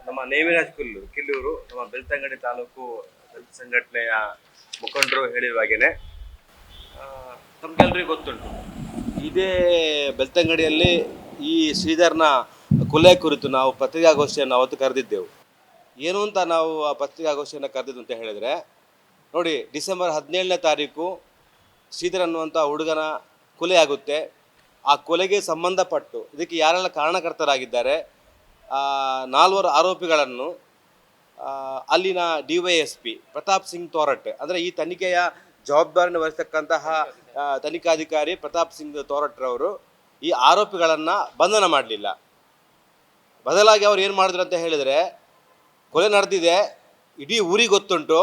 ನಮ್ಮ ನೇಮಿರಾಜ್ ಕಿಲ್ಲೂರು ನಮ್ಮ ಬೆಳ್ತಂಗಡಿ ತಾಲೂಕು ದಲಿತ ಸಂಘಟನೆಯ ಮುಖಂಡರು ಹೇಳಿರುವ ಹಾಗೆಯೇ ತಮಗೆಲ್ಲರಿಗೂ ಗೊತ್ತುಂಟು. ಇದೇ ಬೆಳ್ತಂಗಡಿಯಲ್ಲಿ ಈ ಶ್ರೀಧರ್ನ ಕೊಲೆ ಕುರಿತು ನಾವು ಪತ್ರಿಕಾಗೋಷ್ಠಿಯನ್ನು ಅವತ್ತು ಕರೆದಿದ್ದೆವು. ಏನು ಅಂತ ನಾವು ಆ ಪತ್ರಿಕಾಗೋಷ್ಠಿಯನ್ನು ಕರೆದಿದ್ದು ಅಂತ ಹೇಳಿದರೆ, ನೋಡಿ, ಡಿಸೆಂಬರ್ 17ನೇ ತಾರೀಕು ಶ್ರೀಧರ್ ಅನ್ನುವಂಥ ಹುಡುಗನ ಕೊಲೆ ಆಗುತ್ತೆ. ಆ ಕೊಲೆಗೆ ಸಂಬಂಧಪಟ್ಟು ಇದಕ್ಕೆ ಯಾರೆಲ್ಲ ಕಾರಣಕರ್ತರಾಗಿದ್ದಾರೆ, 4 ಆರೋಪಿಗಳನ್ನು ಅಲ್ಲಿನ DYSP ಪ್ರತಾಪ್ ಸಿಂಗ್ ತೋರಟ್, ಅಂದರೆ ಈ ತನಿಖೆಯ ಜವಾಬ್ದಾರಿಯನ್ನು ವಹಿಸ್ತಕ್ಕಂತಹ ತನಿಖಾಧಿಕಾರಿ ಪ್ರತಾಪ್ ಸಿಂಗ್ ತೋರಟ್ರವರು ಈ ಆರೋಪಿಗಳನ್ನು ಬಂಧನ ಮಾಡಲಿಲ್ಲ. ಬದಲಾಗಿ ಅವ್ರು ಏನು ಮಾಡಿದ್ರು ಅಂತ ಹೇಳಿದರೆ, ಕೊಲೆ ನಡೆದಿದೆ, ಇಡೀ ಊರಿಗೆ ಗೊತ್ತುಂಟು,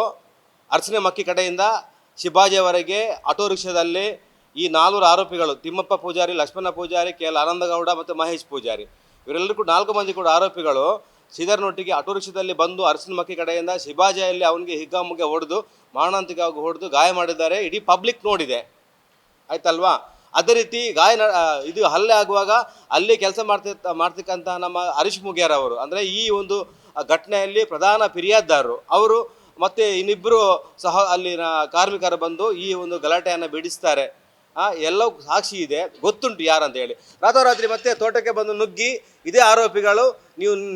ಅರಸನೆ ಮಕ್ಕಿ ಕಡೆಯಿಂದ ಶಿವಾಜಿಯವರೆಗೆ ಆಟೋ ರಿಕ್ಷಾದಲ್ಲಿ ಈ 4 ಆರೋಪಿಗಳು, ತಿಮ್ಮಪ್ಪ ಪೂಜಾರಿ, ಲಕ್ಷ್ಮಣ ಪೂಜಾರಿ, KL ಆನಂದಗೌಡ ಮತ್ತು ಮಹೇಶ್ ಪೂಜಾರಿ, ಇವರೆಲ್ಲರೂ 4 ಮಂದಿ ಕೂಡ ಆರೋಪಿಗಳು ಶ್ರೀಧರ್ನೊಟ್ಟಿಗೆ ಆಟೋ ರಿಕ್ಷಾದಲ್ಲಿ ಬಂದು ಅರಸನ ಮಕ್ಕಿ ಕಡೆಯಿಂದ ಶಿವಾಜಿಯಲ್ಲಿ ಅವನಿಗೆ ಹಿಗ್ಗಾಮುಗ್ಗೆ ಹೊಡೆದು ಮಾರಣಾಂತಿಕವಾಗಿ ಹೊಡೆದು ಗಾಯ ಮಾಡಿದ್ದಾರೆ. ಇಡೀ ಪಬ್ಲಿಕ್ ನೋಡಿದೆ, ಆಯ್ತಲ್ವಾ? ಅದೇ ರೀತಿ ಇದು ಹಲ್ಲೆ ಆಗುವಾಗ ಅಲ್ಲಿ ಕೆಲಸ ಮಾಡ್ತಕ್ಕಂಥ ನಮ್ಮ ಹರೀಶ್ ಮುಗಿಯಾರ್ ಅವರು, ಅಂದರೆ ಈ ಒಂದು ಘಟನೆಯಲ್ಲಿ ಪ್ರಧಾನ ಫಿರ್ಯಾದಿದಾರರು ಅವರು ಮತ್ತು ಇನ್ನಿಬ್ಬರು ಸಹ ಅಲ್ಲಿನ ಕಾರ್ಮಿಕರು ಬಂದು ಈ ಒಂದು ಗಲಾಟೆಯನ್ನು ಬಿಡಿಸ್ತಾರೆ. ಎಲ್ಲವೂ ಸಾಕ್ಷಿ ಇದೆ, ಗೊತ್ತುಂಟು ಯಾರಂತ ಹೇಳಿ. ರಾತ್ರೋರಾತ್ರಿ ಮತ್ತೆ ತೋಟಕ್ಕೆ ಬಂದು ನುಗ್ಗಿ ಇದೇ ಆರೋಪಿಗಳು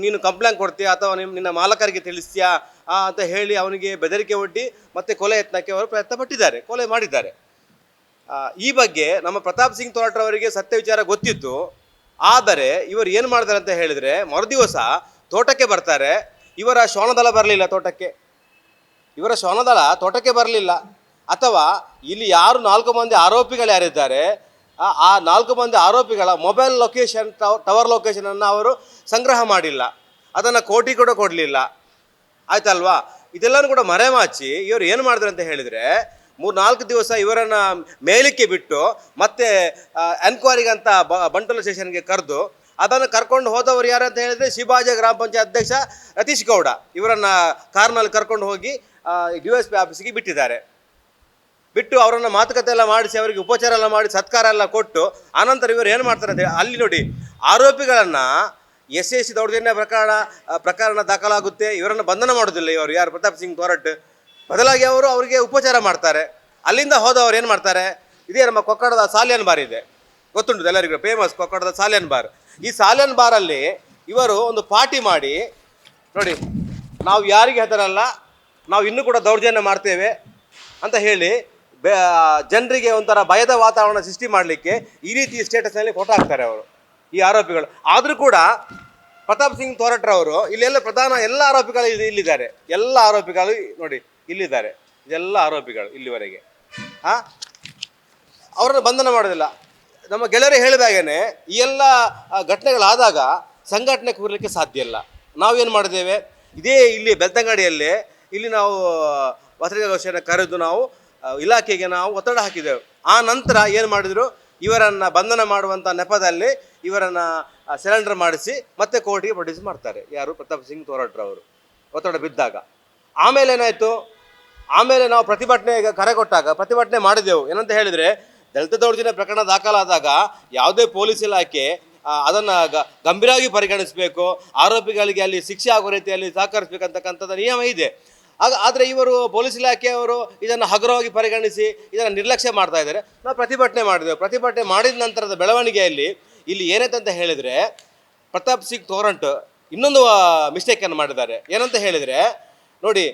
ನೀನು ಕಂಪ್ಲೇಂಟ್ ಕೊಡ್ತೀಯಾ ಅಥವಾ ನಿನ್ನ ಮಾಲಕರಿಗೆ ತಿಳಿಸ್ತೀಯಾ ಅಂತ ಹೇಳಿ ಅವನಿಗೆ ಬೆದರಿಕೆ ಒಡ್ಡಿ ಮತ್ತೆ ಕೊಲೆ ಯತ್ನಕ್ಕೆ ಅವರು ಪ್ರಯತ್ನ ಪಟ್ಟಿದ್ದಾರೆ, ಕೊಲೆ ಮಾಡಿದ್ದಾರೆ. ಈ ಬಗ್ಗೆ ನಮ್ಮ ಪ್ರತಾಪ್ ಸಿಂಗ್ ತೋರಟ್ರವರಿಗೆ ಸತ್ಯ ವಿಚಾರ ಗೊತ್ತಿತ್ತು. ಆದರೆ ಇವರು ಏನು ಮಾಡ್ತಾರೆ ಅಂತ ಹೇಳಿದರೆ, ಮರುದಿವಸ ತೋಟಕ್ಕೆ ಬರ್ತಾರೆ. ಇವರ ಶ್ವಾನದಳ ಬರಲಿಲ್ಲ ತೋಟಕ್ಕೆ, ಬರಲಿಲ್ಲ. ಅಥವಾ ಇಲ್ಲಿ ಯಾರು 4 ಮಂದಿ ಆರೋಪಿಗಳು ಯಾರಿದ್ದಾರೆ, ಆ 4 ಮಂದಿ ಆರೋಪಿಗಳ ಮೊಬೈಲ್ ಲೊಕೇಶನ್, ಟವರ್ ಲೊಕೇಶನನ್ನು ಅವರು ಸಂಗ್ರಹ ಮಾಡಿಲ್ಲ, ಅದನ್ನು ಕೋರ್ಟಿಗೆ ಕೂಡ ಕೊಡಲಿಲ್ಲ, ಆಯ್ತಲ್ವಾ? ಇದೆಲ್ಲನೂ ಕೂಡ ಮರೆಮಾಚಿ ಇವರು ಏನು ಮಾಡಿದ್ರು ಅಂತ ಹೇಳಿದರೆ, 3-4 ದಿವಸ ಇವರನ್ನು ಮೇಲಕ್ಕೆ ಬಿಟ್ಟು ಮತ್ತೆ ಎನ್ಕ್ವೈರಿಗಂತ ಬಂಟಲ ಸ್ಟೇಷನ್ಗೆ ಕರೆದು ಅದನ್ನು ಕರ್ಕೊಂಡು ಹೋದವರು ಯಾರು ಅಂತ ಹೇಳಿದರೆ, ಶಿವಾಜಿ ಗ್ರಾಮ ಪಂಚಾಯತ್ ಅಧ್ಯಕ್ಷ ರತೀಶ್ ಗೌಡ ಇವರನ್ನು ಕಾರ್ನಲ್ಲಿ ಕರ್ಕೊಂಡು ಹೋಗಿ DYSP ಆಫೀಸಿಗೆ ಬಿಟ್ಟಿದ್ದಾರೆ. ಬಿಟ್ಟು ಅವರನ್ನು ಮಾತುಕತೆ ಎಲ್ಲ ಮಾಡಿಸಿ ಅವರಿಗೆ ಉಪಚಾರ ಎಲ್ಲ ಮಾಡಿ ಸತ್ಕಾರ ಎಲ್ಲ ಕೊಟ್ಟು ಆನಂತರ ಇವರು ಏನು ಮಾಡ್ತಾರೆ ಅಂತ ಹೇಳಿ, ಅಲ್ಲಿ ನೋಡಿ, ಆರೋಪಿಗಳನ್ನು SAC ದೌರ್ಜನ್ಯ ಪ್ರಕರಣ ದಾಖಲಾಗುತ್ತೆ. ಇವರನ್ನು ಬಂಧನ ಮಾಡೋದಿಲ್ಲ ಇವರು, ಯಾರು ಪ್ರತಾಪ್ ಸಿಂಗ್ ತೋರಟ್. ಬದಲಾಗಿ ಅವರಿಗೆ ಉಪಚಾರ ಮಾಡ್ತಾರೆ. ಅಲ್ಲಿಂದ ಹೋದವರು ಏನು ಮಾಡ್ತಾರೆ, ಇದೇ ನಮ್ಮ ಕೊಕ್ಕಡದ ಸಾಲಿಯನ್ ಬಾರ್ ಇದೆ, ಗೊತ್ತುಂಟು ಎಲ್ಲರಿಗೂ, ಫೇಮಸ್ ಕೊಕ್ಕಡದ ಸಾಲಿಯನ್ ಬಾರ್. ಈ ಸಾಲಿಯನ್ ಬಾರಲ್ಲಿ ಇವರು ಒಂದು ಪಾರ್ಟಿ ಮಾಡಿ, ನೋಡಿ, ನಾವು ಯಾರಿಗೆ ಹೆದರಲ್ಲ, ನಾವು ಇನ್ನೂ ಕೂಡ ದೌರ್ಜನ್ಯ ಮಾಡ್ತೇವೆ ಅಂತ ಹೇಳಿ ಜನರಿಗೆ ಒಂಥರ ಭಯದ ವಾತಾವರಣ ಸೃಷ್ಟಿ ಮಾಡಲಿಕ್ಕೆ ಈ ರೀತಿ ಸ್ಟೇಟಸ್ನಲ್ಲಿ ಫೋಟೋ ಹಾಕ್ತಾರೆ ಅವರು, ಈ ಆರೋಪಿಗಳು. ಆದರೂ ಕೂಡ ಪ್ರತಾಪ್ ಸಿಂಗ್ ತೋರಟ್ರವರು ಇಲ್ಲೆಲ್ಲ ಪ್ರಧಾನ ಎಲ್ಲ ಆರೋಪಿಗಳು ಇಲ್ಲಿದ್ದಾರೆ, ಎಲ್ಲ ಆರೋಪಿಗಳು ನೋಡಿ ಇಲ್ಲಿದ್ದಾರೆ, ಇದೆಲ್ಲ ಆರೋಪಿಗಳು ಇಲ್ಲಿವರೆಗೆ. ಅವರನ್ನು ಬಂಧನ ಮಾಡೋದಿಲ್ಲ. ನಮ್ಮ ಗೆಳೆಯರು ಹೇಳಿದಾಗೇ ಈ ಎಲ್ಲ ಘಟನೆಗಳಾದಾಗ ಸಂಘಟನೆ ಕೂರಲಿಕ್ಕೆ ಸಾಧ್ಯ ಇಲ್ಲ. ನಾವೇನು ಮಾಡಿದ್ದೇವೆ, ಇದೇ ಇಲ್ಲಿ ಬೆಳ್ತಂಗಡಿಯಲ್ಲಿ ಇಲ್ಲಿ ನಾವು ಪತ್ರಿಕಾಗೋಷ್ಠಿಯನ್ನು ಕರೆದು ನಾವು ಇಲಾಖೆಗೆ ನಾವು ಒತ್ತಡ ಹಾಕಿದೆವು. ಆ ನಂತರ ಏನು ಮಾಡಿದರು, ಇವರನ್ನು ಬಂಧನ ಮಾಡುವಂಥ ನೆಪದಲ್ಲಿ ಇವರನ್ನು ಸರೆಂಡರ್ ಮಾಡಿಸಿ ಮತ್ತೆ ಕೋರ್ಟಿಗೆ ಪ್ರೊಡ್ಯೂಸ್ ಮಾಡ್ತಾರೆ, ಯಾರು ಪ್ರತಾಪ್ ಸಿಂಗ್ ತೋರಟ್ರವರು ಒತ್ತಡ ಬಿದ್ದಾಗ. ಆಮೇಲೆ ಏನಾಯಿತು, ಆಮೇಲೆ ನಾವು ಪ್ರತಿಭಟನೆಗೆ ಕರೆ ಕೊಟ್ಟಾಗ ಪ್ರತಿಭಟನೆ ಮಾಡಿದೆವು. ಏನಂತ ಹೇಳಿದರೆ, ದಲಿತ ದೌರ್ಜನ್ಯ ಪ್ರಕರಣ ದಾಖಲಾದಾಗ ಯಾವುದೇ ಪೊಲೀಸ್ ಇಲಾಖೆ ಅದನ್ನು ಗಂಭೀರವಾಗಿ ಪರಿಗಣಿಸಬೇಕು, ಆರೋಪಿಗಳಿಗೆ ಅಲ್ಲಿ ಶಿಕ್ಷೆ ಆಗೋ ರೀತಿಯಲ್ಲಿ ಸಹಕರಿಸಬೇಕಂತಕ್ಕಂಥದ್ದು ನಿಯಮ ಇದೆ. ಆದರೆ ಇವರು ಪೊಲೀಸ್ ಇಲಾಖೆಯವರು ಇದನ್ನು ಹಗುರವಾಗಿ ಪರಿಗಣಿಸಿ ಇದನ್ನು ನಿರ್ಲಕ್ಷ್ಯ ಮಾಡ್ತಾ ಇದ್ದಾರೆ. ನಾವು ಪ್ರತಿಭಟನೆ ಮಾಡಿದೆವು. ಪ್ರತಿಭಟನೆ ಮಾಡಿದ ನಂತರದ ಬೆಳವಣಿಗೆಯಲ್ಲಿ ಇಲ್ಲಿ ಏನಾಯ್ತಂತ ಹೇಳಿದರೆ, ಪ್ರತಾಪ್ ಸಿಂಗ್ ತೋರಟ್ ಇನ್ನೊಂದು ಮಿಸ್ಟೇಕನ್ನು ಮಾಡಿದ್ದಾರೆ. ಏನಂತ ಹೇಳಿದರೆ, ನೋಡಿ,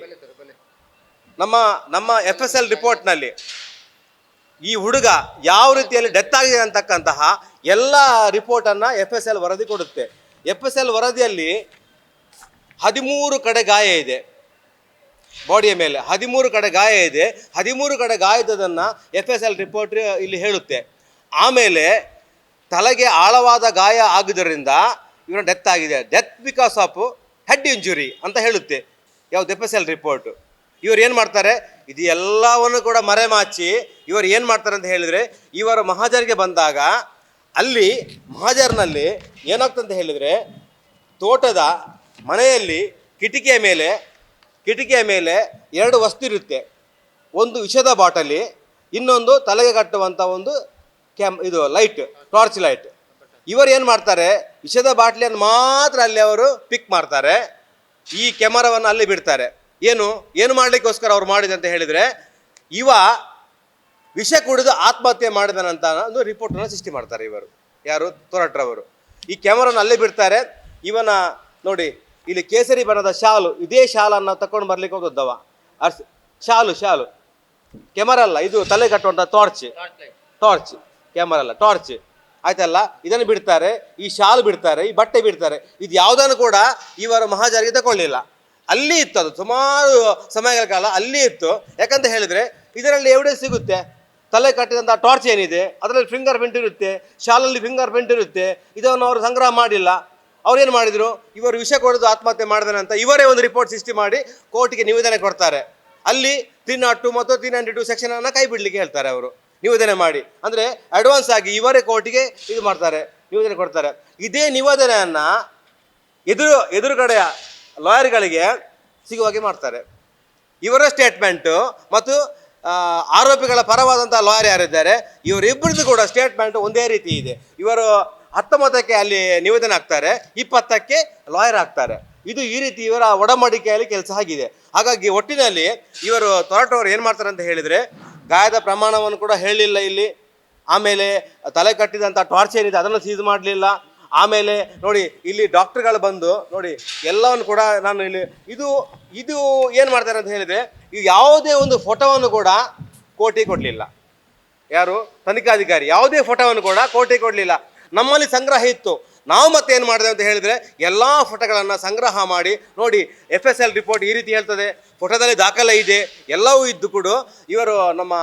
ನಮ್ಮ FSL ರಿಪೋರ್ಟ್ನಲ್ಲಿ ಈ ಹುಡುಗ ಯಾವ ರೀತಿಯಲ್ಲಿ ಡೆತ್ ಆಗಿದೆ ಅಂತಕ್ಕಂತಹ ಎಲ್ಲ ರಿಪೋರ್ಟನ್ನು FSL ವರದಿ ಕೊಡುತ್ತೆ. FSL ವರದಿಯಲ್ಲಿ 13 ಕಡೆ ಗಾಯ ಇದೆ, ಬಾಡಿಯ ಮೇಲೆ 13 ಕಡೆ ಗಾಯ ಇದೆ. 13 ಕಡೆ ಗಾಯದನ್ನು FSL ರಿಪೋರ್ಟ್ ಇಲ್ಲಿ ಹೇಳುತ್ತೆ. ಆಮೇಲೆ ತಲೆಗೆ ಆಳವಾದ ಗಾಯ ಆಗಿದ್ದರಿಂದ ಇವನ ಡೆತ್ ಆಗಿದೆ, death because of head injury ಅಂತ ಹೇಳುತ್ತೆ ಯಾವುದು FSL ರಿಪೋರ್ಟು. ಇವರು ಏನು ಮಾಡ್ತಾರೆ, ಇದು ಎಲ್ಲವನ್ನು ಕೂಡ ಮರೆಮಾಚಿ ಇವರು ಏನು ಮಾಡ್ತಾರೆ ಅಂತ ಹೇಳಿದರೆ, ಇವರು ಮಹಾಜರಿಗೆ ಬಂದಾಗ ಅಲ್ಲಿ ಮಹಾಜರ್ನಲ್ಲಿ ಏನಾಗ್ತಂತ ಹೇಳಿದರೆ, ತೋಟದ ಮನೆಯಲ್ಲಿ ಕಿಟಕಿಯ ಮೇಲೆ 2 ವಸ್ತು ಇರುತ್ತೆ. ಒಂದು ವಿಷದ ಬಾಟಲಿ, ಇನ್ನೊಂದು ತಲೆಗೆ ಕಟ್ಟುವಂಥ ಒಂದು ಲೈಟ್, ಟಾರ್ಚ್ ಲೈಟ್. ಇವರು ಏನು ಮಾಡ್ತಾರೆ, ವಿಷದ ಬಾಟ್ಲಿಯನ್ನು ಮಾತ್ರ ಅಲ್ಲಿ ಅವರು ಪಿಕ್ ಮಾಡ್ತಾರೆ, ಈ ಕ್ಯಾಮರಾವನ್ನು ಅಲ್ಲಿ ಬಿಡ್ತಾರೆ. ಏನು ಏನು ಮಾಡಲಿಕ್ಕೋಸ್ಕರ ಅವ್ರು ಮಾಡಿದೆ ಅಂತ ಹೇಳಿದರೆ, ಇವ ವಿಷ ಕುಡಿದು ಆತ್ಮಹತ್ಯೆ ಮಾಡಿದನಂತ ಒಂದು ರಿಪೋರ್ಟನ್ನು ಸೃಷ್ಟಿ ಮಾಡ್ತಾರೆ ಇವರು, ಯಾರು ತೋರಟ್ರವರು. ಈ ಕ್ಯಾಮರಾನ ಅಲ್ಲೇ ಬಿಡ್ತಾರೆ. ಇವನ ನೋಡಿ ಇಲ್ಲಿ ಕೇಸರಿ ಬಣ್ಣದ ಶಾಲು, ಇದೇ ಶಾಲನ್ನು ತಕೊಂಡು ಬರ್ಲಿಕ್ಕೆ ಹೋದದ್ದವ. ಶಾಲು ಕ್ಯಾಮರಾ ಅಲ್ಲ, ಇದು ತಲೆ ಕಟ್ಟುವಂಥ ಟಾರ್ಚ್ ಕ್ಯಾಮರಾ ಅಲ್ಲ, ಟಾರ್ಚ್ ಆಯ್ತಲ್ಲ. ಇದನ್ನು ಬಿಡ್ತಾರೆ, ಈ ಶಾಲು ಬಿಡ್ತಾರೆ, ಈ ಬಟ್ಟೆ ಬಿಡ್ತಾರೆ. ಇದು ಯಾವುದನ್ನು ಕೂಡ ಇವರು ಮಹಾಜರಿಗೆ ತಗೊಳ್ಳಿಲ್ಲ. ಅಲ್ಲಿ ಇತ್ತು, ಅದು ಸುಮಾರು ಸಮಯಗಳ ಕಾಲ ಅಲ್ಲಿ ಇತ್ತು. ಯಾಕಂತ ಹೇಳಿದರೆ ಇದರಲ್ಲಿ ಎವಿಡೆನ್ಸ್ ಸಿಗುತ್ತೆ. ತಲೆ ಕಟ್ಟಿದಂಥ ಟಾರ್ಚ್ ಏನಿದೆ ಅದರಲ್ಲಿ ಫಿಂಗರ್ ಪ್ರಿಂಟ್ ಇರುತ್ತೆ, ಶಾಲಲ್ಲಿ ಫಿಂಗರ್ ಪ್ರಿಂಟ್ ಇರುತ್ತೆ. ಇದನ್ನು ಅವರು ಸಂಗ್ರಹ ಮಾಡಿಲ್ಲ. ಅವ್ರೇನು ಮಾಡಿದರು, ಇವರು ವಿಷ ಕೊಡೋದು ಆತ್ಮಹತ್ಯೆ ಮಾಡಿದನಂತ ಇವರೇ ಒಂದು ರಿಪೋರ್ಟ್ ಸೃಷ್ಟಿ ಮಾಡಿ ಕೋರ್ಟಿಗೆ ನಿವೇದನೆ ಕೊಡ್ತಾರೆ. ಅಲ್ಲಿ 302 ಮತ್ತು 392 ಸೆಕ್ಷನನ್ನು ಕೈ ಬಿಡಲಿಕ್ಕೆ ಹೇಳ್ತಾರೆ ಅವರು, ನಿವೇದನೆ ಮಾಡಿ. ಅಂದರೆ ಅಡ್ವಾನ್ಸ್ ಆಗಿ ಇವರೇ ಕೋರ್ಟಿಗೆ ಇದು ಮಾಡ್ತಾರೆ, ನಿವೇದನೆ ಕೊಡ್ತಾರೆ. ಇದೇ ನಿವೇದನೆಯನ್ನು ಎದುರುಗಡೆಯ ಲಾಯರ್ಗಳಿಗೆ ಸಿಗುವಾಗೆ ಮಾಡ್ತಾರೆ. ಇವರ ಸ್ಟೇಟ್ಮೆಂಟು ಮತ್ತು ಆರೋಪಿಗಳ ಪರವಾದಂಥ ಲಾಯರ್ ಯಾರಿದ್ದಾರೆ ಇವರಿಬ್ಬರದ್ದು ಕೂಡ ಸ್ಟೇಟ್ಮೆಂಟ್ ಒಂದೇ ರೀತಿ ಇದೆ. ಇವರು 19ಕ್ಕೆ ಅಲ್ಲಿ ನಿವೇದನೆ ಆಗ್ತಾರೆ, 20ಕ್ಕೆ ಲಾಯರ್ ಆಗ್ತಾರೆ. ಇದು ಈ ರೀತಿ ಇವರ ಒಡಂಬಡಿಕೆಯಲ್ಲಿ ಕೆಲಸ ಆಗಿದೆ. ಹಾಗಾಗಿ ಒಟ್ಟಿನಲ್ಲಿ ಇವರು ತೋರಟವರು ಏನು ಮಾಡ್ತಾರೆ ಅಂತ ಹೇಳಿದರೆ, ಗಾಯದ ಪ್ರಮಾಣವನ್ನು ಕೂಡ ಹೇಳಲಿಲ್ಲ ಇಲ್ಲಿ. ಆಮೇಲೆ ತಲೆ ಕಟ್ಟಿದಂಥ ಟಾರ್ಚ್ ಏನಿದೆ ಅದನ್ನು ಸೀಸ್ ಮಾಡಲಿಲ್ಲ. ಆಮೇಲೆ ನೋಡಿ ಇಲ್ಲಿ ಡಾಕ್ಟ್ರುಗಳು ಬಂದು ನೋಡಿ ಎಲ್ಲವನ್ನು ಕೂಡ ನಾನು ಇಲ್ಲಿ ಇದು ಏನು ಮಾಡ್ತಾರೆ ಅಂತ ಹೇಳಿದರೆ, ಈ ಯಾವುದೇ ಒಂದು ಫೋಟೋವನ್ನು ಕೂಡ ಕೋರ್ಟಿಗೆ ಕೊಡಲಿಲ್ಲ. ಯಾರು ತನಿಖಾಧಿಕಾರಿ ಯಾವುದೇ ಫೋಟೋವನ್ನು ಕೂಡ ಕೋರ್ಟಿಗೆ ಕೊಡಲಿಲ್ಲ. ನಮ್ಮಲ್ಲಿ ಸಂಗ್ರಹ ಇತ್ತು. ನಾವು ಮತ್ತೆ ಏನು ಮಾಡಿದೆ ಅಂತ ಹೇಳಿದರೆ, ಎಲ್ಲ ಫೋಟೋಗಳನ್ನು ಸಂಗ್ರಹ ಮಾಡಿ ನೋಡಿ, FSL ರಿಪೋರ್ಟ್ ಈ ರೀತಿ ಹೇಳ್ತದೆ, ಫೋಟೋದಲ್ಲಿ ದಾಖಲೆ ಇದೆ, ಎಲ್ಲವೂ ಇದ್ದು ಕೂಡ ಇವರು ನಮ್ಮ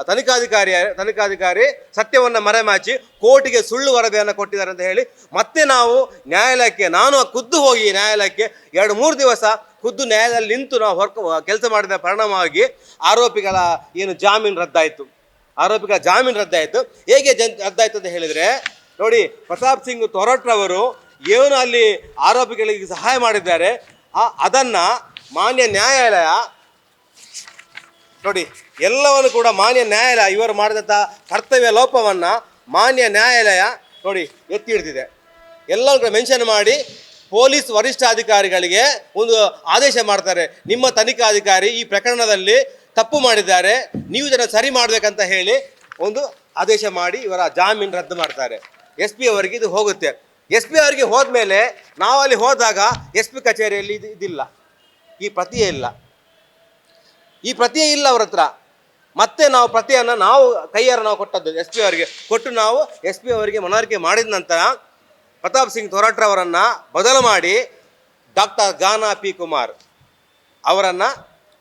ತನಿಖಾಧಿಕಾರಿ ಸತ್ಯವನ್ನು ಮರೆಮಾಚಿ ಕೋರ್ಟಿಗೆ ಸುಳ್ಳು ವರದಿಯನ್ನು ಕೊಟ್ಟಿದ್ದಾರೆ ಅಂತ ಹೇಳಿ ಮತ್ತೆ ನಾವು ನ್ಯಾಯಾಲಯಕ್ಕೆ, ನಾನು ಖುದ್ದು ಹೋಗಿ ನ್ಯಾಯಾಲಯಕ್ಕೆ 2-3 ದಿವಸ ಖುದ್ದು ನ್ಯಾಯಾಲಯದಲ್ಲಿ ನಿಂತು ನಾವು ಕೆಲಸ ಮಾಡಿದ ಪರಿಣಾಮವಾಗಿ ಆರೋಪಿಗಳ ಏನು ಜಾಮೀನು ರದ್ದಾಯಿತು. ಹೇಗೆ ರದ್ದಾಯಿತು ಅಂತ ಹೇಳಿದರೆ ನೋಡಿ, ಪ್ರತಾಪ್ ಸಿಂಗ್ ತೋರಟ್ರವರು ಏನು ಅಲ್ಲಿ ಆರೋಪಿಗಳಿಗೆ ಸಹಾಯ ಮಾಡಿದ್ದಾರೆ ಅದನ್ನು ಮಾನ್ಯ ನ್ಯಾಯಾಲಯ ನೋಡಿ, ಎಲ್ಲವನ್ನು ಕೂಡ ಮಾನ್ಯ ನ್ಯಾಯಾಲಯ ಇವರು ಮಾಡಿದಂಥ ಕರ್ತವ್ಯ ಲೋಪವನ್ನು ಮಾನ್ಯ ನ್ಯಾಯಾಲಯ ನೋಡಿ ಎತ್ತಿ ಹಿಡಿದಿದೆ. ಎಲ್ಲರೂ ಕೂಡ ಮೆನ್ಷನ್ ಮಾಡಿ ಪೊಲೀಸ್ ವರಿಷ್ಠಾಧಿಕಾರಿಗಳಿಗೆ ಒಂದು ಆದೇಶ ಮಾಡ್ತಾರೆ, ನಿಮ್ಮ ತನಿಖಾಧಿಕಾರಿ ಈ ಪ್ರಕರಣದಲ್ಲಿ ತಪ್ಪು ಮಾಡಿದ್ದಾರೆ, ನೀವು ಇದನ್ನು ಸರಿ ಮಾಡಬೇಕಂತ ಹೇಳಿ ಒಂದು ಆದೇಶ ಮಾಡಿ ಇವರ ಜಾಮೀನು ರದ್ದು ಮಾಡ್ತಾರೆ. SP ಅವರಿಗೆ ಇದು ಹೋಗುತ್ತೆ. SP ಅವರಿಗೆ ಹೋದ್ಮೇಲೆ ನಾವು ಅಲ್ಲಿ ಹೋದಾಗ SP ಕಚೇರಿಯಲ್ಲಿ ಇದಿಲ್ಲ, ಈ ಪ್ರತಿಯೇ ಇಲ್ಲ ಅವ್ರ ಹತ್ರ. ಮತ್ತೆ ನಾವು ಪ್ರತಿಯನ್ನು ನಾವು ಕೈಯಾರ ನಾವು ಕೊಟ್ಟದ್ದು SP ಅವರಿಗೆ ಕೊಟ್ಟು ನಾವು SP ಅವರಿಗೆ ಮನವರಿಕೆ ಮಾಡಿದ ನಂತರ ಪ್ರತಾಪ್ ಸಿಂಗ್ ತೋರಟ್ರವರನ್ನು ಬದಲು ಮಾಡಿ ಡಾಕ್ಟರ್ ಗಾನಾ P. ಕುಮಾರ್ ಅವರನ್ನು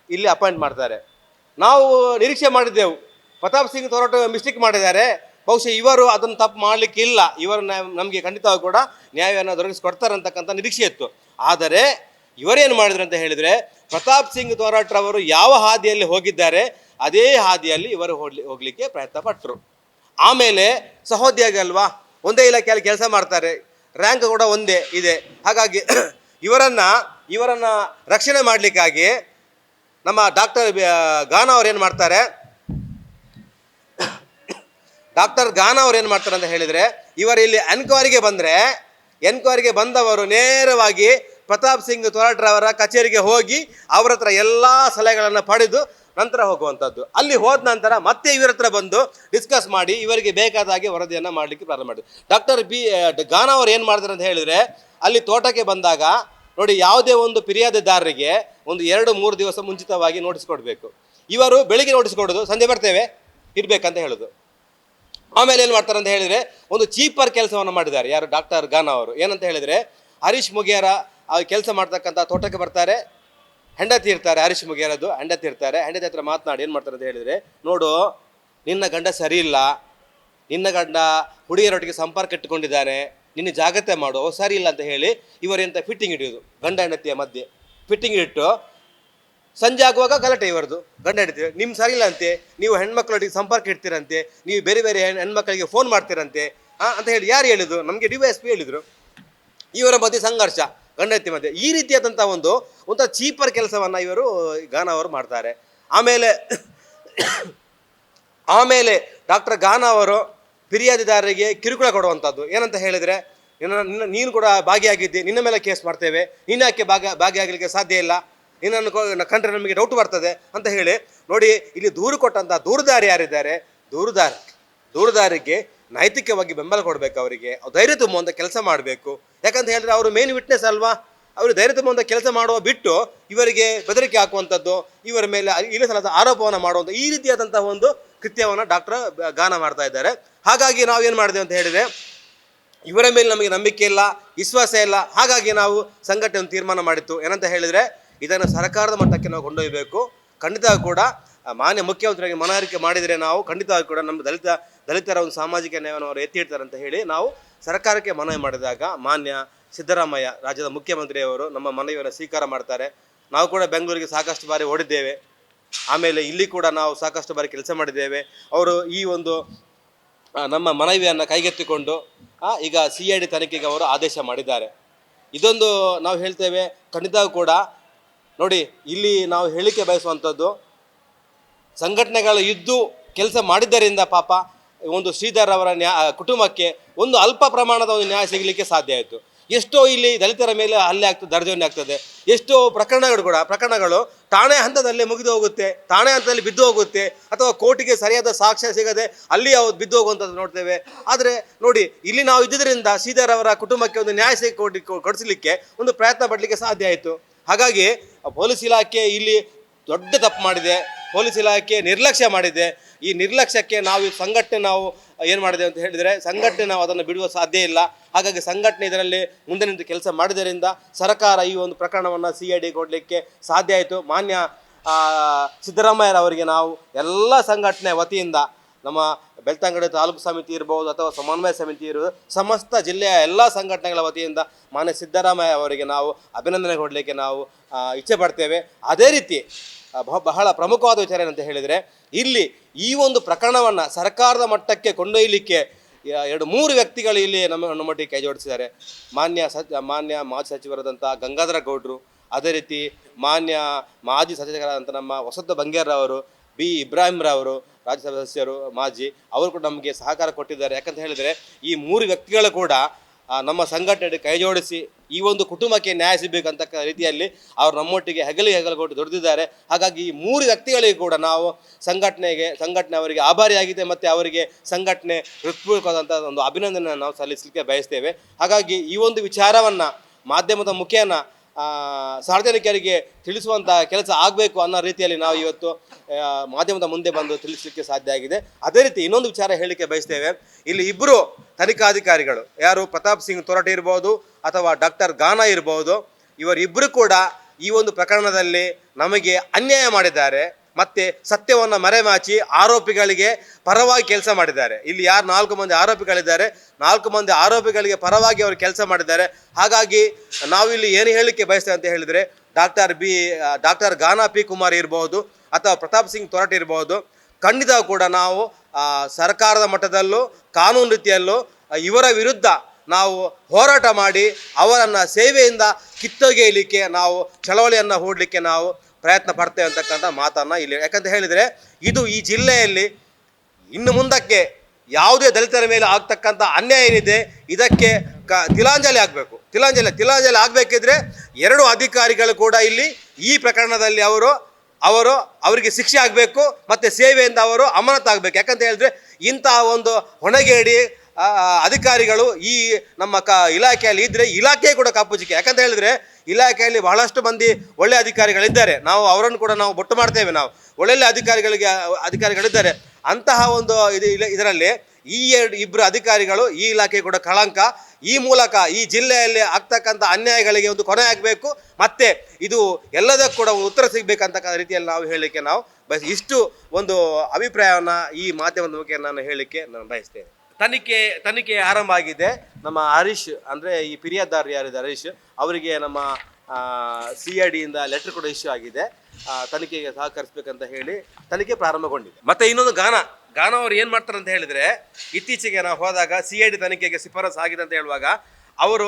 ಇಲ್ಲಿ ಅಪಾಯಿಂಟ್ ಮಾಡ್ತಾರೆ. ನಾವು ನಿರೀಕ್ಷೆ ಮಾಡಿದ್ದೆವು ಪ್ರತಾಪ್ ಸಿಂಗ್ ತೋರಟ್ ಮಿಸ್ಟೇಕ್ ಮಾಡಿದ್ದಾರೆ, ಬಹುಶಃ ಇವರು ಅದನ್ನು ತಪ್ಪು ಮಾಡಲಿಕ್ಕಿಲ್ಲ, ಇವರು ನಮಗೆ ಖಂಡಿತವಾಗಿ ಕೂಡ ನ್ಯಾಯವನ್ನು ದೊರಕಿಸಿಕೊಡ್ತಾರೆ ಅಂತಕ್ಕಂಥ ನಿರೀಕ್ಷೆ ಇತ್ತು. ಆದರೆ ಇವರೇನು ಮಾಡಿದ್ರು ಅಂತ ಹೇಳಿದರೆ, ಪ್ರತಾಪ್ ಸಿಂಗ್ ತೋರಟ್ರವರು ಯಾವ ಹಾದಿಯಲ್ಲಿ ಹೋಗಿದ್ದಾರೆ ಅದೇ ಹಾದಿಯಲ್ಲಿ ಇವರು ಹೋಗಲಿಕ್ಕೆ ಪ್ರಯತ್ನ ಪಟ್ಟರು. ಆಮೇಲೆ ಸಹೋದ್ಯೋಗಿ ಅಲ್ವಾ, ಒಂದೇ ಇಲಾಖೆಯಲ್ಲಿ ಕೆಲಸ ಮಾಡ್ತಾರೆ, ರ್ಯಾಂಕ್ ಕೂಡ ಒಂದೇ ಇದೆ. ಹಾಗಾಗಿ ಇವರನ್ನು ರಕ್ಷಣೆ ಮಾಡಲಿಕ್ಕಾಗಿ ನಮ್ಮ ಡಾಕ್ಟರ್ ಗಾನಾ ಅವ್ರು ಏನು ಮಾಡ್ತಾರೆ ಅಂತ ಹೇಳಿದರೆ, ಇವರು ಇಲ್ಲಿ ಎನ್ಕ್ವೈರಿಗೆ ಬಂದವರು ನೇರವಾಗಿ ಪ್ರತಾಪ್ ಸಿಂಗ್ ತೋರಟ್ರವರ ಕಚೇರಿಗೆ ಹೋಗಿ ಅವರ ಹತ್ರ ಎಲ್ಲ ಸಲಹೆಗಳನ್ನು ಪಡೆದು ನಂತರ ಹೋಗುವಂಥದ್ದು. ಅಲ್ಲಿ ಹೋದ ನಂತರ ಮತ್ತೆ ಇವರ ಹತ್ರ ಬಂದು ಡಿಸ್ಕಸ್ ಮಾಡಿ ಇವರಿಗೆ ಬೇಕಾದ ಹಾಗೆ ವರದಿಯನ್ನು ಮಾಡಲಿಕ್ಕೆ ಪ್ರಾರಂಭ ಮಾಡಿದ್ರು. ಡಾಕ್ಟರ್ ಗಾನಾ ಅವರು ಏನು ಮಾಡಿದ್ರು ಅಂತ ಹೇಳಿದರೆ, ಅಲ್ಲಿ ತೋಟಕ್ಕೆ ಬಂದಾಗ ನೋಡಿ, ಯಾವುದೇ ಒಂದು ಫಿರ್ಯಾದಿದಾರರಿಗೆ ಒಂದು 2-3 ದಿವಸ ಮುಂಚಿತವಾಗಿ ನೋಟಿಸ್ ಕೊಡಬೇಕು. ಇವರು ಬೆಳಿಗ್ಗೆ ನೋಟಿಸ್ ಕೊಡೋದು, ಸಂಜೆ ಬರ್ತೇವೆ ಇರಬೇಕಂತ ಹೇಳೋದು. ಆಮೇಲೆ ಏನು ಮಾಡ್ತಾರೆ ಅಂತ ಹೇಳಿದರೆ, ಒಂದು ಚೀಪರ್ ಕೆಲಸವನ್ನು ಮಾಡಿದ್ದಾರೆ ಯಾರು ಡಾಕ್ಟರ್ ಗಾನಾ ಅವರು. ಏನಂತ ಹೇಳಿದರೆ, ಹರೀಶ್ ಮುಗಿಯಾರ ಕೆಲಸ ಮಾಡ್ತಕ್ಕಂಥ ತೋಟಕ್ಕೆ ಬರ್ತಾರೆ, ಹೆಂಡತಿ ಇರ್ತಾರೆ, ಹರೀಶ್ ಮುಗಿಯಾರದು ಹೆಂಡತಿ ಇರ್ತಾರೆ. ಹೆಂಡತಿ ಹತ್ರ ಮಾತನಾಡಿ ಏನು ಮಾಡ್ತಾರೆ ಅಂತ ಹೇಳಿದರೆ, ನೋಡು ನಿನ್ನ ಗಂಡ ಸರಿ ಇಲ್ಲ, ನಿನ್ನ ಗಂಡ ಹುಡುಗಿಯರೊಟ್ಟಿಗೆ ಸಂಪರ್ಕ ಇಟ್ಟುಕೊಂಡಿದ್ದಾನೆ, ನಿನ್ನ ಜಾಗ್ರತೆ ಮಾಡು, ಸರಿ ಇಲ್ಲ ಅಂತ ಹೇಳಿ ಇವರೆಂತ ಫಿಟ್ಟಿಂಗ್ ಹಿಡಿಯೋದು, ಗಂಡ ಹೆಂಡತಿಯ ಮಧ್ಯೆ ಫಿಟ್ಟಿಂಗ್ ಇಟ್ಟು ಸಂಜೆ ಆಗುವಾಗ ಗಲಾಟೆ ಇವರದು ಗಂಡ ಹಿಡಿತೀವಿ, ನಿಮ್ಮ ಸರಿ ಇಲ್ಲ ಅಂತೆ, ನೀವು ಹೆಣ್ಮಕ್ಳೊಟ್ಟಿಗೆ ಸಂಪರ್ಕ ಇಡ್ತೀರಂತೆ, ನೀವು ಬೇರೆ ಬೇರೆ ಹೆಣ್ಮಕ್ಳಿಗೆ ಫೋನ್ ಮಾಡ್ತೀರಂತೆ ಅಂತ ಹೇಳಿ. ಯಾರು ಹೇಳಿದ್ರು? ನಮಗೆ DYSP ಹೇಳಿದರು. ಇವರ ಮಧ್ಯೆ ಸಂಘರ್ಷ, ಗಂಡ ಹೆಂಡತಿ ಮಧ್ಯೆ. ಈ ರೀತಿಯಾದಂಥ ಒಂಥರ ಚೀಪರ್ ಕೆಲಸವನ್ನು ಇವರು ಗಾನಾ ಅವರು ಮಾಡ್ತಾರೆ. ಆಮೇಲೆ ಡಾಕ್ಟರ್ ಗಾನಾ ಅವರು ಫಿರ್ಯಾದಿದಾರರಿಗೆ ಕಿರುಕುಳ ಕೊಡುವಂಥದ್ದು. ಏನಂತ ಹೇಳಿದರೆ, ನೀನು ಕೂಡ ಭಾಗಿಯಾಗಿದ್ದೆ, ನಿನ್ನ ಮೇಲೆ ಕೇಸ್ ಮಾಡ್ತೇವೆ, ನೀನು ಯಾಕೆ ಭಾಗಿಯಾಗಲಿಕ್ಕೆ ಸಾಧ್ಯ ಇಲ್ಲ, ನಿನ್ನನ್ನು ಕಂಡ್ರೆ ನಮಗೆ ಡೌಟ್ ಬರ್ತದೆ ಅಂತ ಹೇಳಿ ನೋಡಿ. ಇಲ್ಲಿ ದೂರು ಕೊಟ್ಟಂಥ ದೂರುದಾರಿ ಯಾರಿದ್ದಾರೆ, ದೂರುದಾರಿಗೆ ನೈತಿಕವಾಗಿ ಬೆಂಬಲ ಕೊಡಬೇಕು. ಅವರಿಗೆ ಧೈರ್ಯ ತುಂಬುವಂಥ ಕೆಲಸ ಮಾಡಬೇಕು. ಯಾಕಂತ ಹೇಳಿದ್ರೆ ಅವರು ಮೇನ್ ವಿಟ್ನೆಸ್ ಅಲ್ವಾ. ಅವರು ಧೈರ್ಯ ತುಂಬುವಂಥ ಕೆಲಸ ಮಾಡುವ ಬಿಟ್ಟು ಇವರಿಗೆ ಬೆದರಿಕೆ ಹಾಕುವಂಥದ್ದು, ಇವರ ಮೇಲೆ ಇಲ್ಲಸಲ್ಲದ ಆರೋಪವನ್ನು ಮಾಡುವಂಥ ಈ ರೀತಿಯಾದಂತಹ ಒಂದು ಕೃತ್ಯವನ್ನು ಡಾಕ್ಟರ್ ಗಾನ ಮಾಡ್ತಾ ಇದ್ದಾರೆ. ಹಾಗಾಗಿ ನಾವೇನು ಮಾಡಿದೆ ಅಂತ ಹೇಳಿದರೆ, ಇವರ ಮೇಲೆ ನಮಗೆ ನಂಬಿಕೆ ಇಲ್ಲ, ವಿಶ್ವಾಸ ಇಲ್ಲ. ಹಾಗಾಗಿ ನಾವು ಸಂಘಟನೆ ತೀರ್ಮಾನ ಮಾಡಿತ್ತು ಏನಂತ ಹೇಳಿದರೆ, ಇದನ್ನು ಸರ್ಕಾರದ ಮಟ್ಟಕ್ಕೆ ನಾವು ಕೊಂಡೊಯ್ಯಬೇಕು. ಖಂಡಿತ ಕೂಡ ಮಾನ್ಯ ಮುಖ್ಯಮಂತ್ರಿಯಾಗಿ ಮನವರಿಕೆ ಮಾಡಿದರೆ ನಾವು ಖಂಡಿತವಾಗಿ ಕೂಡ ನಮ್ಮ ದಲಿತರ ಒಂದು ಸಾಮಾಜಿಕ ನ್ಯಾಯವನ್ನು ಅವರು ಎತ್ತಿ ಇಡ್ತಾರೆ ಅಂತ ಹೇಳಿ ನಾವು ಸರ್ಕಾರಕ್ಕೆ ಮನವಿ ಮಾಡಿದಾಗ ಮಾನ್ಯ ಸಿದ್ದರಾಮಯ್ಯ ರಾಜ್ಯದ ಮುಖ್ಯಮಂತ್ರಿಯವರು ನಮ್ಮ ಮನವಿಯನ್ನು ಸ್ವೀಕಾರ ಮಾಡ್ತಾರೆ. ನಾವು ಕೂಡ ಬೆಂಗಳೂರಿಗೆ ಸಾಕಷ್ಟು ಬಾರಿ ಓಡಿದ್ದೇವೆ, ಆಮೇಲೆ ಇಲ್ಲಿ ಕೂಡ ನಾವು ಸಾಕಷ್ಟು ಬಾರಿ ಕೆಲಸ ಮಾಡಿದ್ದೇವೆ. ಅವರು ಈ ಒಂದು ನಮ್ಮ ಮನವಿಯನ್ನು ಕೈಗೆತ್ತಿಕೊಂಡು ಈಗ CID ತನಿಖೆಗೆ ಅವರು ಆದೇಶ ಮಾಡಿದ್ದಾರೆ. ಇದೊಂದು ನಾವು ಹೇಳ್ತೇವೆ ಖಂಡಿತ ಕೂಡ ನೋಡಿ, ಇಲ್ಲಿ ನಾವು ಹೇಳಿಕೆ ಬಯಸುವಂಥದ್ದು, ಸಂಘಟನೆಗಳು ಇದ್ದು ಕೆಲಸ ಮಾಡಿದ್ದರಿಂದ ಪಾಪ ಒಂದು ಶ್ರೀಧರ್ ಅವರ ಕುಟುಂಬಕ್ಕೆ ಒಂದು ಅಲ್ಪ ಪ್ರಮಾಣದ ಒಂದು ನ್ಯಾಯ ಸಿಗಲಿಕ್ಕೆ ಸಾಧ್ಯ ಆಯಿತು. ಎಷ್ಟೋ ಇಲ್ಲಿ ದಲಿತರ ಮೇಲೆ ಹಲ್ಲೆ ಆಗ್ತದೆ, ದರ್ಜನೆ ಆಗ್ತದೆ. ಎಷ್ಟೋ ಪ್ರಕರಣಗಳು ಠಾಣೆ ಹಂತದಲ್ಲಿ ಮುಗಿದು ಹೋಗುತ್ತೆ, ಠಾಣೆ ಹಂತದಲ್ಲಿ ಬಿದ್ದು ಹೋಗುತ್ತೆ, ಅಥವಾ ಕೋರ್ಟಿಗೆ ಸರಿಯಾದ ಸಾಕ್ಷ್ಯ ಸಿಗದೆ ಅಲ್ಲಿ ಅವ್ರು ಬಿದ್ದು ಹೋಗುವಂಥದ್ದು ನೋಡ್ತೇವೆ. ಆದರೆ ನೋಡಿ, ಇಲ್ಲಿ ನಾವು ಇದ್ದಿದ್ದರಿಂದ ಶ್ರೀಧರ್ ಅವರ ಕುಟುಂಬಕ್ಕೆ ಒಂದು ನ್ಯಾಯ ಕೊಡಿಸಲಿಕ್ಕೆ ಒಂದು ಪ್ರಯತ್ನ ಪಡಲಿಕ್ಕೆ ಸಾಧ್ಯ ಆಯಿತು. ಹಾಗಾಗಿ ಪೊಲೀಸ್ ಇಲಾಖೆ ಇಲ್ಲಿ ದೊಡ್ಡ ತಪ್ಪು ಮಾಡಿದೆ, ಪೊಲೀಸ್ ಇಲಾಖೆ ನಿರ್ಲಕ್ಷ್ಯ ಮಾಡಿದೆ. ಈ ನಿರ್ಲಕ್ಷ್ಯಕ್ಕೆ ನಾವು ಸಂಘಟನೆ ನಾವು ಏನು ಮಾಡಿದೆ ಅಂತ ಹೇಳಿದರೆ, ಸಂಘಟನೆ ನಾವು ಅದನ್ನು ಬಿಡುವ ಸಾಧ್ಯ ಇಲ್ಲ. ಹಾಗಾಗಿ ಸಂಘಟನೆ ಇದರಲ್ಲಿ ಮುಂದೆ ನಿಂತು ಕೆಲಸ ಮಾಡಿದ್ದರಿಂದ ಸರ್ಕಾರ ಈ ಒಂದು ಪ್ರಕರಣವನ್ನು CID ಕೊಡಲಿಕ್ಕೆ ಸಾಧ್ಯ ಆಯಿತು. ಮಾನ್ಯ ಸಿದ್ದರಾಮಯ್ಯರವರಿಗೆ ನಾವು ಎಲ್ಲ ಸಂಘಟನೆ ವತಿಯಿಂದ, ನಮ್ಮ ಬೆಳ್ತಂಗಡಿ ತಾಲೂಕು ಸಮಿತಿ ಇರ್ಬೋದು ಅಥವಾ ಸಮನ್ವಯ ಸಮಿತಿ ಇರ್ಬೋದು, ಸಮಸ್ತ ಜಿಲ್ಲೆಯ ಎಲ್ಲ ಸಂಘಟನೆಗಳ ವತಿಯಿಂದ ಮಾನ್ಯ ಸಿದ್ದರಾಮಯ್ಯ ಅವರಿಗೆ ನಾವು ಅಭಿನಂದನೆ ಕೊಡಲಿಕ್ಕೆ ನಾವು ಇಚ್ಛೆ ಪಡ್ತೇವೆ. ಅದೇ ರೀತಿ ಬಹಳ ಪ್ರಮುಖವಾದ ವಿಚಾರ ಏನಂತ ಹೇಳಿದರೆ, ಇಲ್ಲಿ ಈ ಒಂದು ಪ್ರಕರಣವನ್ನು ಸರ್ಕಾರದ ಮಟ್ಟಕ್ಕೆ ಕೊಂಡೊಯ್ಯಲಿಕ್ಕೆ 2-3 ವ್ಯಕ್ತಿಗಳು ಇಲ್ಲಿ ನಮ್ಮೊಟ್ಟಿಗೆ ಕೈ ಜೋಡಿಸಿದ್ದಾರೆ. ಮಾನ್ಯ ಮಾಜಿ ಸಚಿವರಾದಂಥ ಗಂಗಾಧರ ಗೌಡರು, ಅದೇ ರೀತಿ ಮಾಜಿ ಸಚಿವರಾದಂಥ ನಮ್ಮ ವಸಂತ ಬಂಗೇರ್ರವರು, B. ಇಬ್ರಾಹಿಂರವರು, ರಾಜ್ಯಸಭಾ ಸದಸ್ಯರು ಮಾಜಿ, ಅವರು ಕೂಡ ನಮಗೆ ಸಹಕಾರ ಕೊಟ್ಟಿದ್ದಾರೆ. ಯಾಕಂತ ಹೇಳಿದರೆ ಈ 3 ವ್ಯಕ್ತಿಗಳು ಕೂಡ ನಮ್ಮ ಸಂಘಟನೆ ಕೈ ಜೋಡಿಸಿ ಈ ಒಂದು ಕುಟುಂಬಕ್ಕೆ ನ್ಯಾಯ ಸಿಗಬೇಕಂತ ರೀತಿಯಲ್ಲಿ ಅವರು ನಮ್ಮೊಟ್ಟಿಗೆ ಹೆಗಲು ಕೊಟ್ಟು ದುಡಿದಿದ್ದಾರೆ. ಹಾಗಾಗಿ ಈ 3 ವ್ಯಕ್ತಿಗಳಿಗೆ ಕೂಡ ನಾವು ಸಂಘಟನೆ ಅವರಿಗೆ ಆಭಾರಿಯಾಗಿದೆ, ಮತ್ತು ಅವರಿಗೆ ಸಂಘಟನೆ ಹೃತ್ಪೂರ್ವಕವಾದಂಥ ಒಂದು ಅಭಿನಂದನೆ ನಾವು ಸಲ್ಲಿಸಲಿಕ್ಕೆ ಬಯಸ್ತೇವೆ. ಹಾಗಾಗಿ ಈ ಒಂದು ವಿಚಾರವನ್ನು ಮಾಧ್ಯಮದ ಮುಖೇನ ಸಾರ್ವಜನಿಕರಿಗೆ ತಿಳಿಸುವಂಥ ಕೆಲಸ ಆಗಬೇಕು ಅನ್ನೋ ರೀತಿಯಲ್ಲಿ ನಾವು ಇವತ್ತು ಮಾಧ್ಯಮದ ಮುಂದೆ ಬಂದು ತಿಳಿಸಲಿಕ್ಕೆ ಸಾಧ್ಯ ಆಗಿದೆ. ಅದೇ ರೀತಿ ಇನ್ನೊಂದು ವಿಚಾರ ಹೇಳಲಿಕ್ಕೆ ಬಯಸ್ತೇವೆ. ಇಲ್ಲಿ ಇಬ್ಬರು ತನಿಖಾಧಿಕಾರಿಗಳು, ಯಾರು ಪ್ರತಾಪ್ ಸಿಂಗ್ ತೊರಟೆ ಇರ್ಬೋದು ಅಥವಾ ಡಾಕ್ಟರ್ ಗಾನ ಇರ್ಬೋದು, ಇವರಿಬ್ಬರು ಕೂಡ ಈ ಒಂದು ಪ್ರಕರಣದಲ್ಲಿ ನಮಗೆ ಅನ್ಯಾಯ ಮಾಡಿದ್ದಾರೆ, ಮತ್ತು ಸತ್ಯವನ್ನು ಮರೆಮಾಚಿ ಆರೋಪಿಗಳಿಗೆ ಪರವಾಗಿ ಕೆಲಸ ಮಾಡಿದ್ದಾರೆ. ಇಲ್ಲಿ ಯಾರು 4 ಮಂದಿ ಆರೋಪಿಗಳಿದ್ದಾರೆ, 4 ಮಂದಿ ಆರೋಪಿಗಳಿಗೆ ಪರವಾಗಿ ಅವರು ಕೆಲಸ ಮಾಡಿದ್ದಾರೆ. ಹಾಗಾಗಿ ನಾವಿಲ್ಲಿ ಏನು ಹೇಳಲಿಕ್ಕೆ ಬಯಸ್ತೇವೆ ಅಂತ ಹೇಳಿದರೆ, ಡಾಕ್ಟರ್ ಗಾನ P. ಕುಮಾರ್ ಇರ್ಬೋದು ಅಥವಾ ಪ್ರತಾಪ್ ಸಿಂಗ್ ತೊರಟೆ ಇರ್ಬೋದು, ಖಂಡಿತ ಕೂಡ ನಾವು ಸರ್ಕಾರದ ಮಟ್ಟದಲ್ಲೂ ಕಾನೂನು ರೀತಿಯಲ್ಲೂ ಇವರ ವಿರುದ್ಧ ನಾವು ಹೋರಾಟ ಮಾಡಿ ಅವರನ್ನು ಸೇವೆಯಿಂದ ಕಿತ್ತೊಗೆಯಲಿಕ್ಕೆ ನಾವು ಚಳವಳಿಯನ್ನು ಹೂಡಲಿಕ್ಕೆ ನಾವು ಪ್ರಯತ್ನ ಪಡ್ತೇವೆ ಅಂತಕ್ಕಂಥ ಮಾತನ್ನು ಇಲ್ಲಿ. ಯಾಕಂತ ಹೇಳಿದರೆ ಇದು ಈ ಜಿಲ್ಲೆಯಲ್ಲಿ ಇನ್ನು ಮುಂದಕ್ಕೆ ಯಾವುದೇ ದಲಿತರ ಮೇಲೆ ಆಗ್ತಕ್ಕಂಥ ಅನ್ಯಾಯ ಏನಿದೆ ಇದಕ್ಕೆ ತಿಲಾಂಜಲಿ ಆಗಬೇಕು. ತಿಲಾಂಜಲಿ ಆಗಬೇಕಿದ್ರೆ 2 ಅಧಿಕಾರಿಗಳು ಕೂಡ ಇಲ್ಲಿ ಈ ಪ್ರಕರಣದಲ್ಲಿ ಅವರಿಗೆ ಶಿಕ್ಷೆ ಆಗಬೇಕು, ಮತ್ತು ಸೇವೆಯಿಂದ ಅವರು ಅಮಾನತಾಗಬೇಕು. ಯಾಕಂತ ಹೇಳಿದ್ರೆ ಇಂತಹ ಒಂದು ಹೊಣೆಗೇಡಿ ಅಧಿಕಾರಿಗಳು ಈ ನಮ್ಮ ಇಲಾಖೆಯಲ್ಲಿ ಇದ್ದರೆ ಇಲಾಖೆ ಕೂಡ ಕಪ್ಪುಚಿಕೆ. ಯಾಕಂತ ಹೇಳಿದ್ರೆ ಇಲಾಖೆಯಲ್ಲಿ ಬಹಳಷ್ಟು ಮಂದಿ ಒಳ್ಳೆ ಅಧಿಕಾರಿಗಳಿದ್ದಾರೆ, ನಾವು ಅವರನ್ನು ಕೂಡ ನಾವು ಬೊಟ್ಟು ಮಾಡ್ತೇವೆ. ನಾವು ಒಳ್ಳೊಳ್ಳೆ ಅಧಿಕಾರಿಗಳಿದ್ದಾರೆ. ಅಂತಹ ಒಂದು ಇದರಲ್ಲಿ ಈ 2 ಅಧಿಕಾರಿಗಳು ಈ ಇಲಾಖೆ ಕೂಡ ಕಳಂಕ. ಈ ಮೂಲಕ ಈ ಜಿಲ್ಲೆಯಲ್ಲಿ ಆಗ್ತಕ್ಕಂಥ ಅನ್ಯಾಯಗಳಿಗೆ ಒಂದು ಕೊನೆ ಆಗಬೇಕು, ಮತ್ತು ಇದು ಎಲ್ಲದಕ್ಕೂ ಕೂಡ ಉತ್ತರ ಸಿಗಬೇಕಂತಕ್ಕಂಥ ರೀತಿಯಲ್ಲಿ ನಾವು ಹೇಳಲಿಕ್ಕೆ ನಾವು ಇಷ್ಟು ಒಂದು ಅಭಿಪ್ರಾಯವನ್ನು ಈ ಮಾಧ್ಯಮದ ಮುಖೇನ ನಾನು ಹೇಳಲಿಕ್ಕೆ ನಾನು ಬಯಸ್ತೇನೆ. ತನಿಖೆ ಆರಂಭ ಆಗಿದೆ. ನಮ್ಮ ಹರೀಶ್ ಅಂದರೆ ಈ ಫಿರ್ಯಾದಿದಾರರು ಯಾರಿದ್ದಾರೆ ಹರೀಶ್ ಅವರಿಗೆ ನಮ್ಮ CIDಯಿಂದ ಲೆಟರ್ ಕೂಡ ಇಶ್ಯೂ ಆಗಿದೆ. ತನಿಖೆಗೆ ಸಹಕರಿಸಬೇಕಂತ ಹೇಳಿ ತನಿಖೆ ಪ್ರಾರಂಭಗೊಂಡಿದೆ. ಮತ್ತು ಇನ್ನೊಂದು ಗಾನ ಅವರು ಏನು ಮಾಡ್ತಾರೆ ಅಂತ ಹೇಳಿದರೆ, ಇತ್ತೀಚೆಗೆ ನಾವು ಹೋದಾಗ CID ತನಿಖೆಗೆ ಶಿಫಾರಸು ಆಗಿದೆ ಅಂತ ಹೇಳುವಾಗ ಅವರು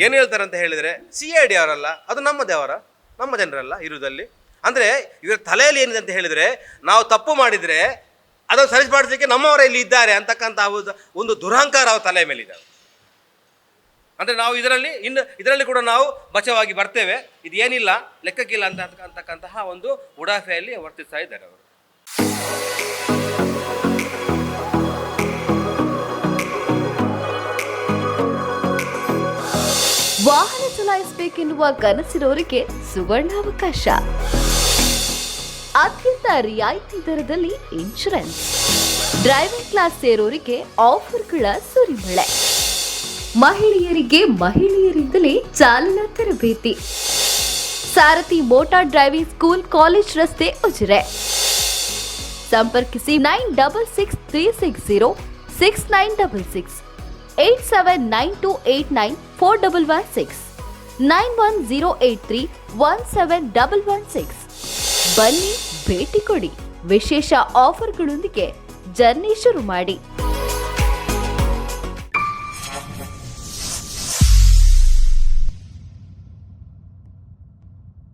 ಏನು ಹೇಳ್ತಾರೆ ಅಂತ ಹೇಳಿದರೆ, CID ಅವರಲ್ಲ, ಅದು ನಮ್ಮ ಜನರಲ್ಲ ಇರುವುದಲ್ಲಿ. ಅಂದರೆ ಇವರ ತಲೆಯಲ್ಲಿ ಏನಿದೆ ಅಂತ ಹೇಳಿದರೆ, ನಾವು ತಪ್ಪು ಮಾಡಿದರೆ ಅದನ್ನು ಸರಿಪಡಿಸಲಿಕ್ಕೆ ನಮ್ಮವರೇ ಇಲ್ಲಿ ಇದ್ದಾರೆ ಅಂತಕ್ಕಂಥ ಒಂದು ದುರಹಂಕಾರ ಅವ್ರ ತಲೆ ಮೇಲಿದೆ. ಅಂದರೆ ನಾವು ಇದರಲ್ಲಿ ಕೂಡ ನಾವು ಬಚಾವಾಗಿ ಬರ್ತೇವೆ, ಇದೇನಿಲ್ಲ ಲೆಕ್ಕಕ್ಕಿಲ್ಲ ಅಂತಕ್ಕಂತಹ ಒಂದು ಉಡಾಫೆಯಲ್ಲಿ ವರ್ತಿಸ್ತಾ ಇದ್ದಾರೆ ಅವರು. ವಾಹನ ಚಲಾಯಿಸಬೇಕೆನ್ನುವ ಕನಸಿರೋರಿಗೆ ಸುವರ್ಣಾವಕಾಶ. ಅತ್ಯಂತ ರಿಯಾಯಿತಿ ದರದಲ್ಲಿ ಇನ್ಶೂರೆನ್ಸ್, ಡ್ರೈವಿಂಗ್ ಕ್ಲಾಸ್ ಸೇರೋರಿಗೆ ಆಫರ್ಗಳ ಸುರಿಮಳೆ, ಮಹಿಳೆಯರಿಗೆ ಮಹಿಳೆಯರಿಂದಲೇ ಚಾಲನಾ ತರಬೇತಿ. ಸಾರಥಿ ಮೋಟಾರ್ ಡ್ರೈವಿಂಗ್ ಸ್ಕೂಲ್, ಕಾಲೇಜ್ ರಸ್ತೆ, ಉಜಿರೆ. ಸಂಪರ್ಕಿಸಿ 9663606966, 8792894116, 9108317116. ಬನ್ನಿ, ಭೇಟಿ ಕೊಡಿ. ವಿಶೇಷ ಆಫರ್ಗಳೊಂದಿಗೆ ಜರ್ನಿ ಶುರು ಮಾಡಿ.